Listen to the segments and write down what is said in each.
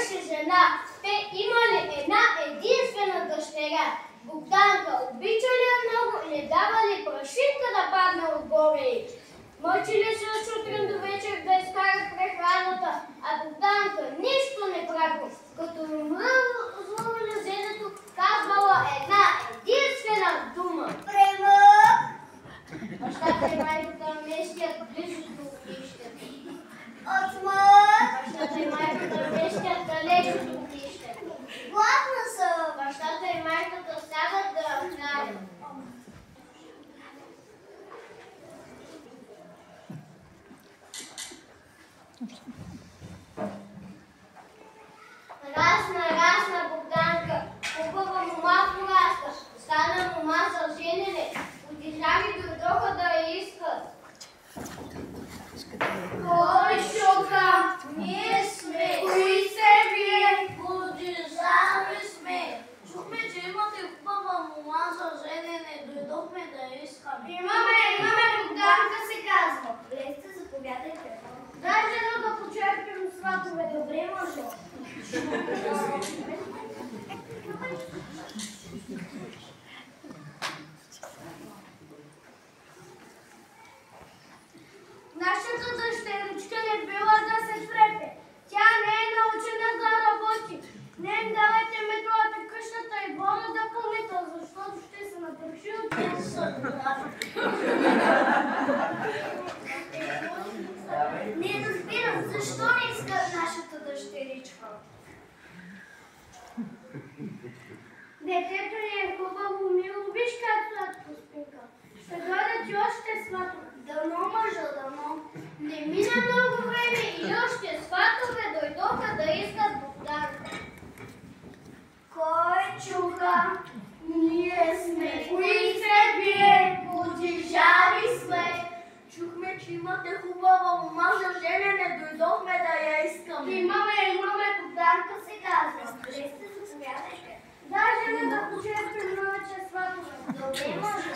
имаше жена. Те имали една единствена дъщеря. Богданка. Обича ли я много и не дава ли прашинка да падне отгоре? Мъчи ли се от сутрин до вечер да изкара прехраната, а Богданка нищо не прави. Като мръзвала лезенето, казвала една единствена дума. Према! Бащата и майката местят близо до огнището. Отмър! Бащата и майката местят далече до огнището. Гладна съм! Бащата и майката сядат да хранят. Расна Богданка, хубава мома порасна, стана мома за женене, от държави дойдоха да я искат. Кой шука? Ние сме. Кои се вие? От държави сме. Чухме, че имате хубава мома за женене, дойдохме да я искаме. Имаме, Богданка се казва. Влезте, заповядайте. Дай жено да почерпим сватове, добре може. Нашата дъщеричка не била да се трепе. Тя не е научена да работи. Не им давайте метлата, къщата и двора да помета, защото ще се напръши от тях. Не разбирам, защо не искат нашата дъщеричка? Детето ни е хубаво, мило, виж как сладко спинка. Ще дойдат и още сватове. Дано, мъжа, дано. Не мина много време и още сватове дойдоха да искат Богданка. Кой чуха? Ние сме. Кои се вие? Подижави сме. Чухме, че имате хубава мома за женене, дойдохме да я искаме. Имаме, Богданка се казва. Влезте, заповядайте. Даже не да почерпим новече сватове. Добре, мъжа.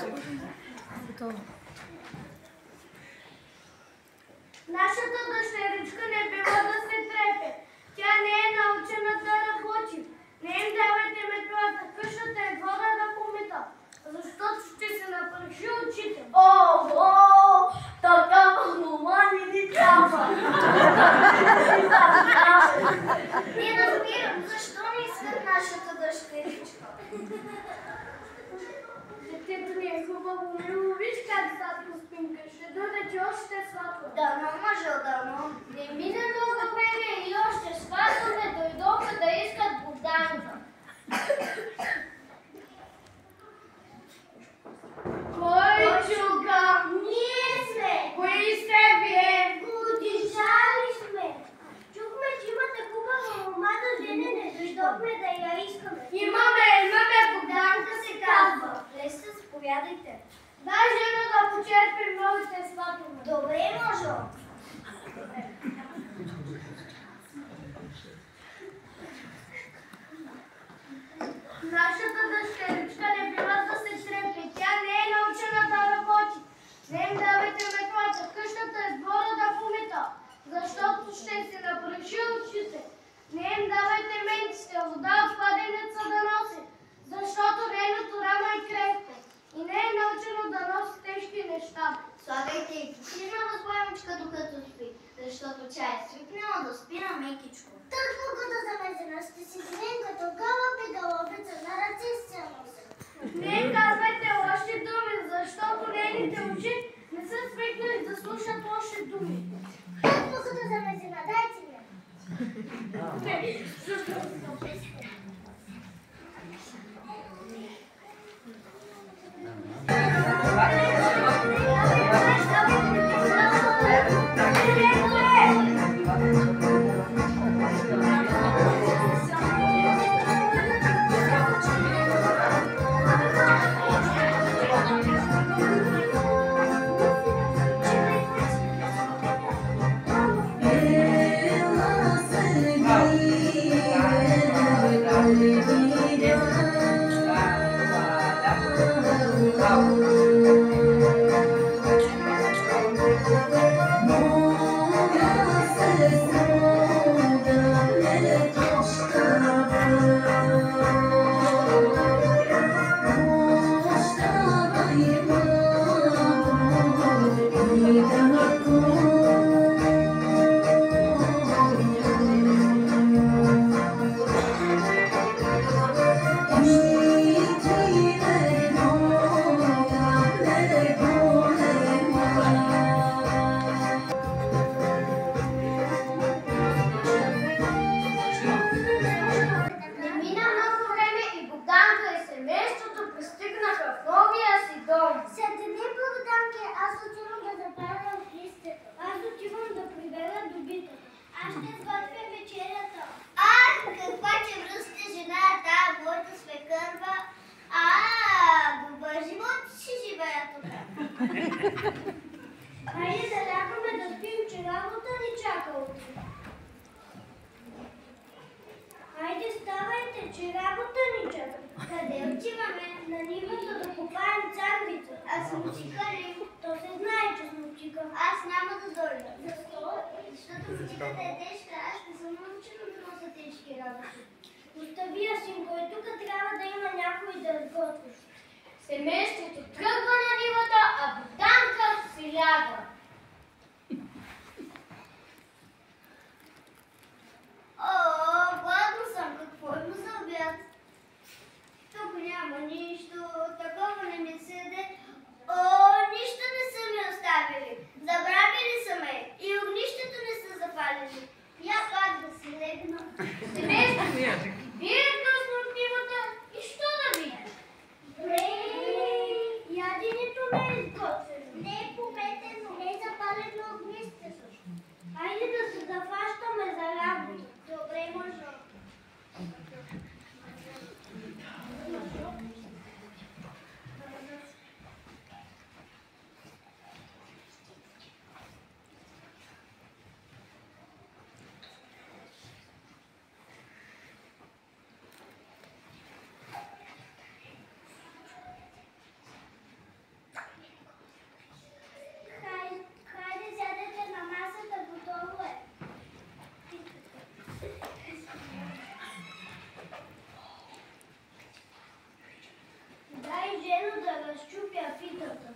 Нашата дъщеричка не бива да се трепе. Тя не е научена да работи. Не им давайте метлата, къщата и двора да помета, защото ще се напръши очите. Ого! Такава мома не ни трябва. Не разбирам, защо не искат нашата дъщеричка? Детето ни е хубаво, мило, виж как сладко спинка, ще дойдат и още сватове. Дано, мъжа, дано. Не мина много време и още сватове дойдоха да искат Богданка. Кой чука? Ние сме. Кои сте вие? Подижали сме. Чухме, че имате хубава мома за женене, дойдохме да я искаме. Имаме, Богданка се казва. Влезте, заповядайте. Дай жена да почерпим новите сватове. Добре, мъжо. Нашата дъщеричка не бива да се трепи. Тя не е научена да работи. Не им давайте метлата, къщата и двора да помета, защото ще се напръши очите. Не им давайте ментите, вода от кладенеца да носи, защото нейното рамо е крепко и не е научено да носи тежки неща. Слагайте и кисина възглавичка докато спи, защото тя е свикнала да спи на мекичко. Тъкмо като замезена ще си седим като гълъб и гълъбица на ръце се носи. Не им казвайте лоши думи, защото нейните очи не са свикнали да слушат лоши думи. Тъкмо като замезена, дайте ми. Седни, Богданке, аз отивам да запаля в листето. Аз отивам да прибера добитата. Аз ще сготвя вечерята. Каква чевръста жена е тая, моята свекърва. Добър живот ще живея тук. Хайде да лягаме да спим, че работа ни чака утре. Хайде ставайте, че работа ни чака. Къде отиваме? На нивата да копаем царвица. Аз съм чикарим. То се знае, че съм чика. Аз няма да дойда. Защо? Защото чиката е тежка. Аз не съм научена да нося тежки работи. Остави я, синко, и тук трябва да има някой да сготви. Семейството тръгва на нивата, а Богданка си лягва. Гладна съм. Какво има за обяд? Тук няма нищо. Такова не ми седе. Нищо не са ми оставили. Забравили са ме. И огнището не са запалили. Я пак да си легна. Семейството вие късно от нивата и що да видите? Яденето не е изготвено. Не е пометено. Не е запалено огнището. Хайде да се зафащаме за работа. Добре, може. Хайде сядете на масата, готово е. Дай Жено да разчупя питата.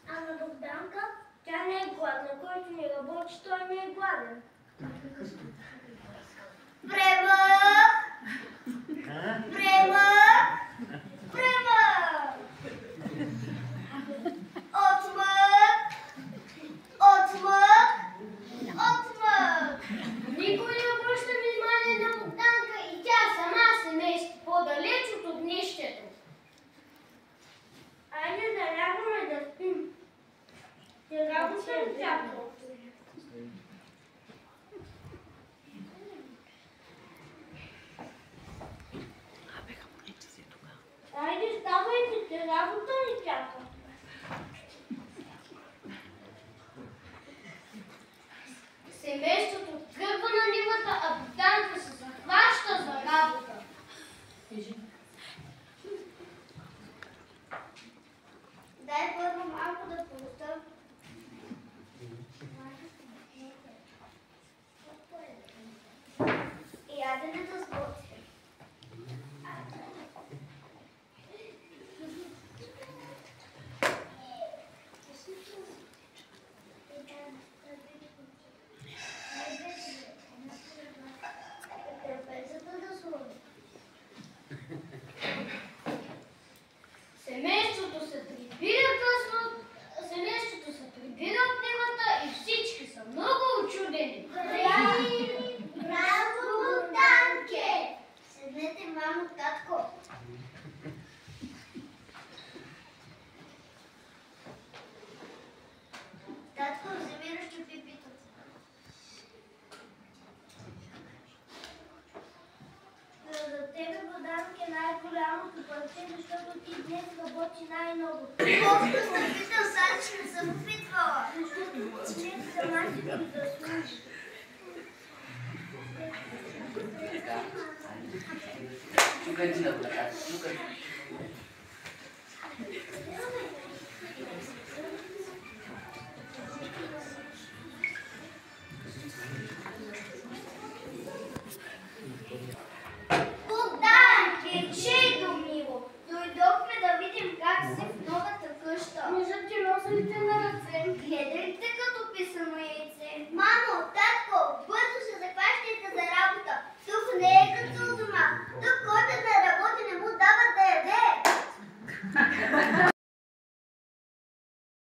Ама Богданка, тя не е гладна. Който ми работи, той не е гладен. Премък! Премък! Премък! Отмък! Отмък! Отмък! Никой не обръща внимание на Богданка и тя сама се мести по-далеч от огнището. Айде да лягаме да спим. Ти работа ли чака? Айде ставайте, ти работа ли чака? Семейството тръгва на нивата, а Богданка се захваща за работа. Дай първо малко да получа. И яденето сготвя. Семейството се прибира късно, семейството се прибира от нивата и всички са много учудени. Браво, Богданке! Седнете, мамо, татко. Татко, вземи разчупи питата. За тебе, Богданке, най-голямото парче, защото ти днес работи най-много. Колкото съм питал, сега че не съм опитвала. Защото ти не сама си го заслужи. Чукайте на плаката, чукайте.